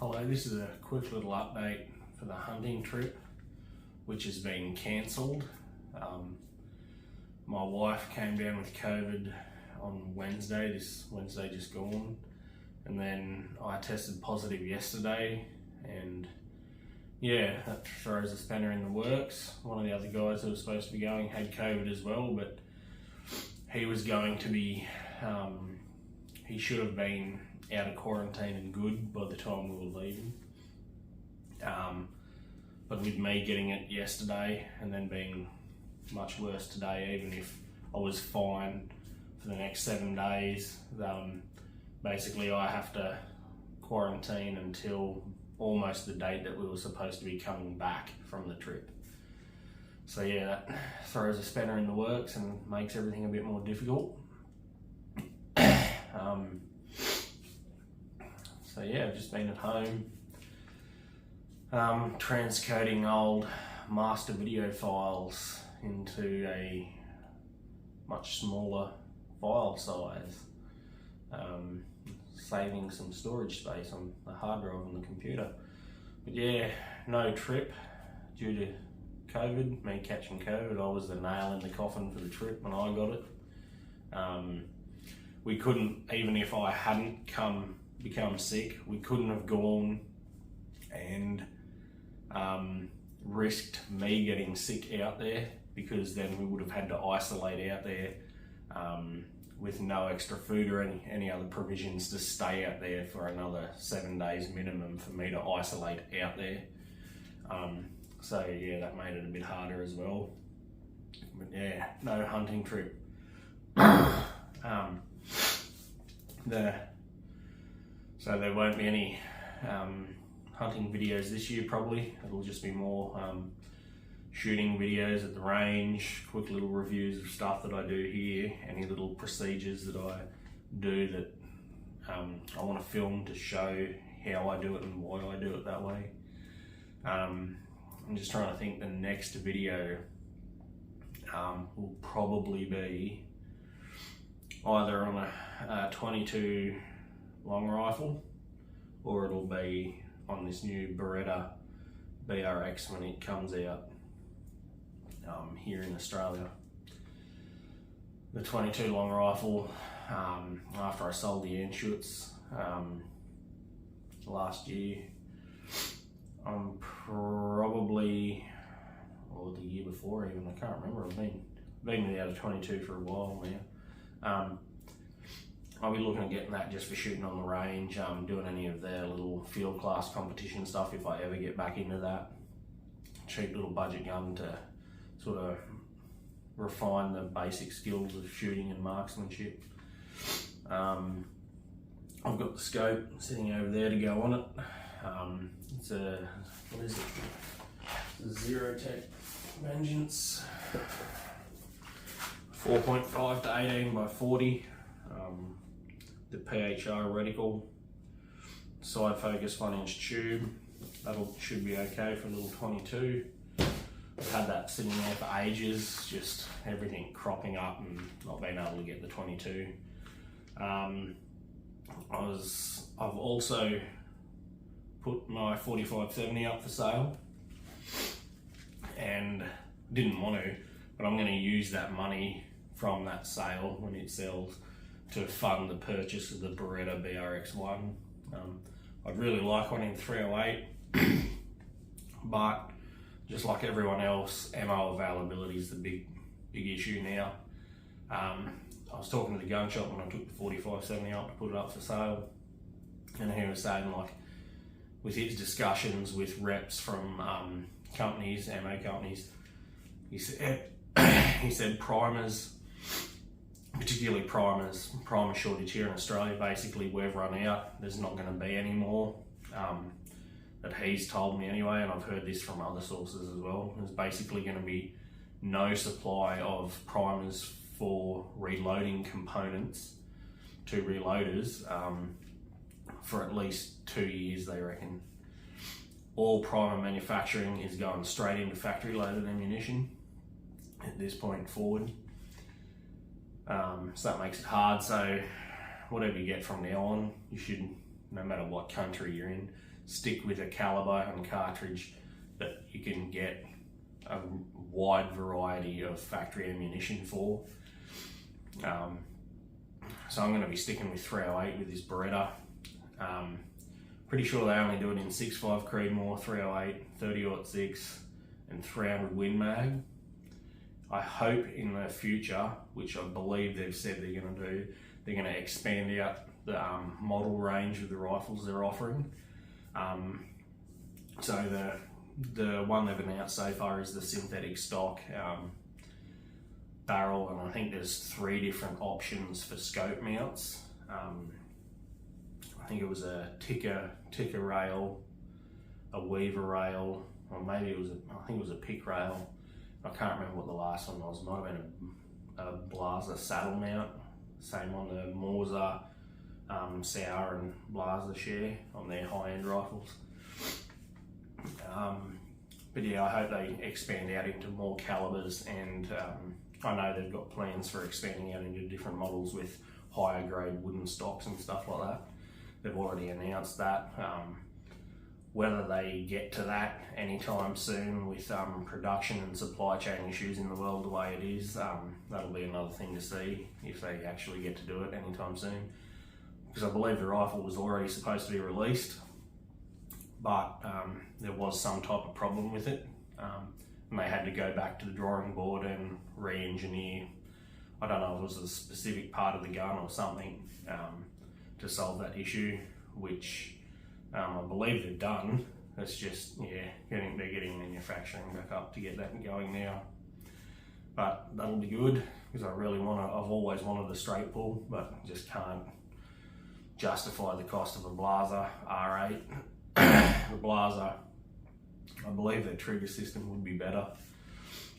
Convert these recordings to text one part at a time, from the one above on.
Hello, this is a quick little update for the hunting trip, which has been cancelled. My wife came down with COVID on Wednesday, this Wednesday just gone, and then I tested positive yesterday, and yeah, that throws a spanner in the works. One of the other guys who was supposed to be going had COVID as well, but he was going to be, he should have been out of quarantine and good by the time we were leaving. But with me getting it yesterday and then being much worse today, even if I was fine for the next 7 days, basically I have to quarantine until almost the date that we were supposed to be coming back from the trip. So yeah, that throws a spanner in the works and makes everything a bit more difficult. So yeah, I've just been at home, transcoding old master video files into a much smaller file size, saving some storage space on the hard drive on the computer. But yeah, no trip due to COVID, me catching COVID. I was the nail in the coffin for the trip when I got it. We couldn't, even if I hadn't become sick, we couldn't have gone and risked me getting sick out there, because then we would have had to isolate out there with no extra food or any other provisions to stay out there for another 7 days minimum for me to isolate out there. So yeah, that made it a bit harder as well. But yeah, no hunting trip. So there won't be any hunting videos this year probably. It'll just be more shooting videos at the range, quick little reviews of stuff that I do here, any little procedures that I do that I want to film to show how I do it and why I do it that way. I'm just trying to think, the next video will probably be either on a 22 long rifle, or it'll be on this new Beretta BRX when it comes out here in Australia. The 22 long rifle, after I sold the Anschutz last year, I'm probably, or the year before even, I can't remember, I've been without a 22 for a while now. I'll be looking at getting that just for shooting on the range, doing any of their little field class competition stuff if I ever get back into that. Cheap little budget gun to sort of refine the basic skills of shooting and marksmanship. I've got the scope sitting over there to go on it. It's a, what is it? It's a Zero-Tech Vengeance. 4.5 to 18 by 40. The PHR reticle, side focus 1-inch tube. Should be okay for a little 22. I've had that sitting there for ages, just everything cropping up and not being able to get the 22. I've also put my 45-70 up for sale, and didn't want to, but I'm going to use that money from that sale when it sells to fund the purchase of the Beretta BRX1. I'd really like one in 308, but just like everyone else, ammo availability is the big issue now. I was talking to the gun shop when I took the 45-70 up to put it up for sale, and he was saying, like, with his discussions with reps from companies, ammo companies, he said primers, particularly primer shortage here in Australia. Basically, we've run out. There's not going to be any more. That he's told me anyway, and I've heard this from other sources as well. There's basically going to be no supply of primers for reloading components to reloaders for at least 2 years, they reckon. All primer manufacturing is going straight into factory loaded ammunition at this point forward. So that makes it hard. So whatever you get from now on, you should, no matter what country you're in, stick with a caliber and cartridge that you can get a wide variety of factory ammunition for. So I'm going to be sticking with 308 with this Beretta. Pretty sure they only do it in 6.5 Creedmoor, 308, 30-06 and 300 Win Mag. I hope in the future, which I believe they've said they're going to do, they're going to expand out the model range of the rifles they're offering. So the one they've announced so far is the synthetic stock barrel, and I think there's 3 different options for scope mounts. I think it was a ticker rail, a weaver rail, or maybe I think it was a pick rail. I can't remember what the last one was. It might have been a Blaser saddle mount. Same on the Morza, Sauer and Blaser share on their high-end rifles. But yeah, I hope they expand out into more calibers, and I know they've got plans for expanding out into different models with higher grade wooden stocks and stuff like that. They've already announced that. Whether they get to that anytime soon with production and supply chain issues in the world the way it is, that'll be another thing to see if they actually get to do it anytime soon. Because I believe the rifle was already supposed to be released, but there was some type of problem with it, and they had to go back to the drawing board and re-engineer, I don't know if it was a specific part of the gun or something, to solve that issue, which I believe they've done. It's just, yeah, they're getting manufacturing back up to get that going now. But that'll be good, because I've always wanted a straight pull, but just can't justify the cost of a Blaser R8. The Blaser, I believe their trigger system would be better.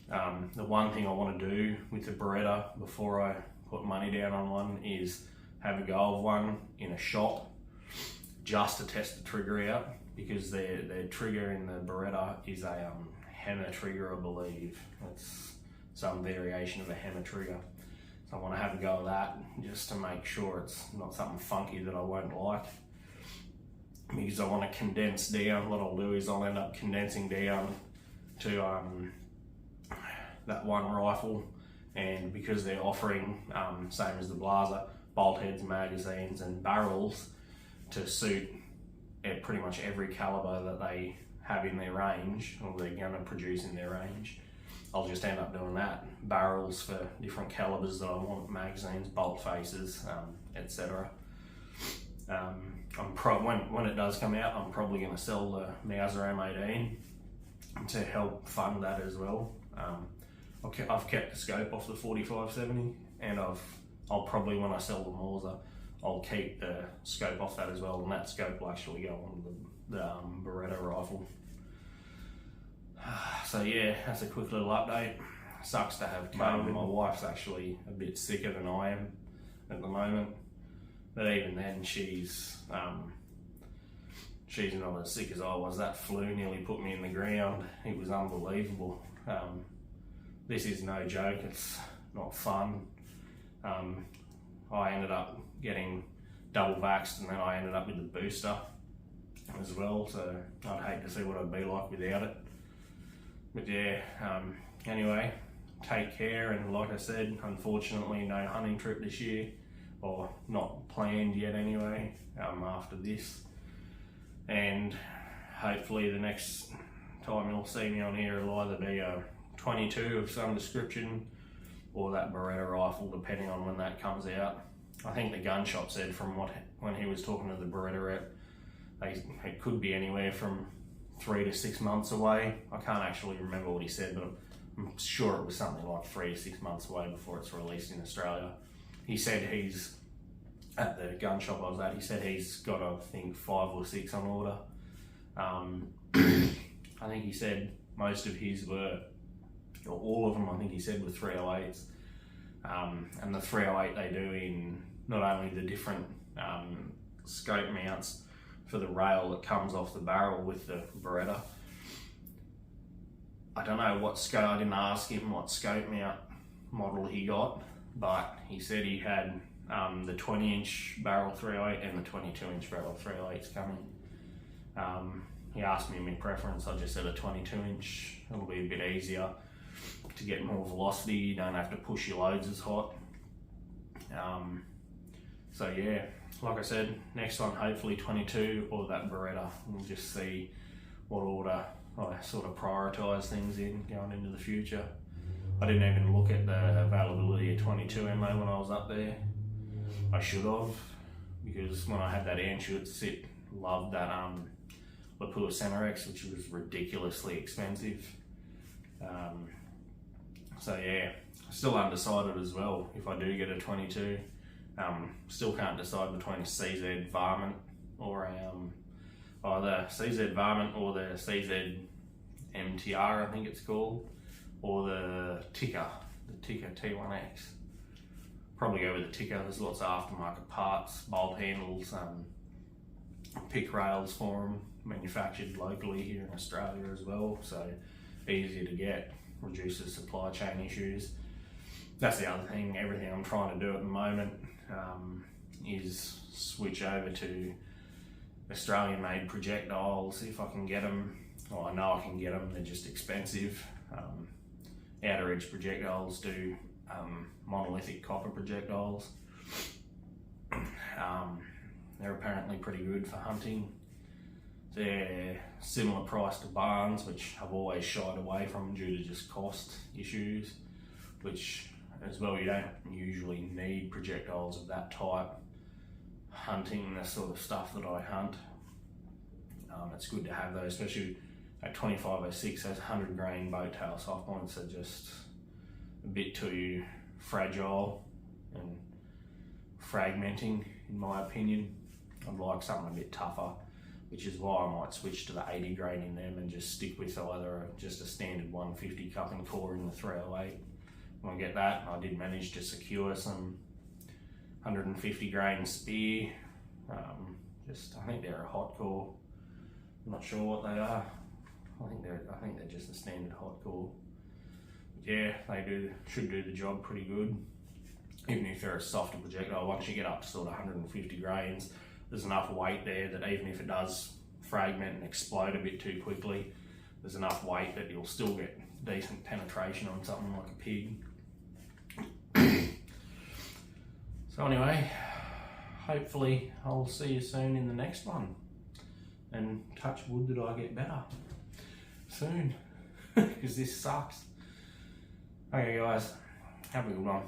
The one thing I want to do with the Beretta before I put money down on one is have a go of one in a shop just to test the trigger out, because their trigger in the Beretta is a hammer trigger, I believe. It's some variation of a hammer trigger. So I want to have a go of that just to make sure it's not something funky that I won't like. Because I want to condense down. What I'll do is I'll end up condensing down to that one rifle, and because they're offering, same as the Blaser, bolt heads, magazines and barrels to suit pretty much every caliber that they have in their range, or they're going to produce in their range, I'll just end up doing that. Barrels for different calibers that I want, magazines, bolt faces, etc. When it does come out, I'm probably going to sell the Mauser M18 to help fund that as well. I've kept the scope off the 4570, and I'll probably, when I sell the Morza, I'll keep the scope off that as well, and that scope will actually go on the Beretta rifle. So yeah, that's a quick little update. Sucks to have COVID. My wife's actually a bit sicker than I am at the moment, but even then she's not as sick as I was. That flu nearly put me in the ground. It was unbelievable. This is no joke, it's not fun. I ended up getting double vaxxed, and then I ended up with the booster as well, so I'd hate to see what I'd be like without it. But yeah, anyway, take care, and like I said, unfortunately no hunting trip this year, or not planned yet anyway, after this. And hopefully the next time you'll see me on here will either be a 22 of some description, or that Beretta rifle, depending on when that comes out. I think the gun shop said when he was talking to the Beretta rep, it could be anywhere from 3 to 6 months away. I can't actually remember what he said, but I'm sure it was something like 3 to 6 months away before it's released in Australia. He said he's, at the gun shop I was at, he said he's got, I think, 5 or 6 on order. I think he said most of his were, or all of them, I think he said, were 308s. And the 308 they do in not only the different scope mounts for the rail that comes off the barrel with the Beretta. I don't know what scope, I didn't ask him what scope mount model he got, but he said he had the 20-inch barrel 308 and the 22-inch barrel 308s coming. He asked me my preference. I just said a 22-inch. It'll be a bit easier to get more velocity. You don't have to push your loads as hot. So yeah, like I said, next one hopefully 22 or that Beretta. We'll just see what order I sort of prioritise things in going into the future. I didn't even look at the availability of 22 MO when I was up there. I should have, because when I had that Anschutz, it loved that Lapua Cenerex, which was ridiculously expensive. So yeah, still undecided as well if I do get a 22. Still can't decide between a CZ Varmint or either CZ Varmint or the CZ MTR, I think it's called, or the Ticker T1X. Probably go with the Ticker. There's lots of aftermarket parts, bolt handles, pick rails for them, manufactured locally here in Australia as well, so easier to get, reduces supply chain issues. That's the other thing. Everything I'm trying to do at the moment is switch over to Australian made projectiles if I can get them. Well, I know I can get them, they're just expensive. Outer edge projectiles do monolithic copper projectiles. They're apparently pretty good for hunting. They're similar price to Barnes, which I've always shied away from due to just cost issues, which as well, you don't usually need projectiles of that type hunting the sort of stuff that I hunt. It's good to have those, especially at 2506, those 100 grain bow tail soft points are just a bit too fragile and fragmenting in my opinion. I'd like something a bit tougher, which is why I might switch to the 80 grain in them and just stick with either just a standard 150 cupping core in the 308. When I get that, I did manage to secure some 150 grain spear. I think they're a hot core. I'm not sure what they are. I think they're just a standard hot core. But yeah, they should do the job pretty good. Even if they're a softer projectile, once you get up to sort of 150 grains, there's enough weight there that even if it does fragment and explode a bit too quickly, there's enough weight that you'll still get decent penetration on something like a pig. So anyway, hopefully I'll see you soon in the next one, and touch wood that I get better soon, because this sucks. Okay guys, have a good one.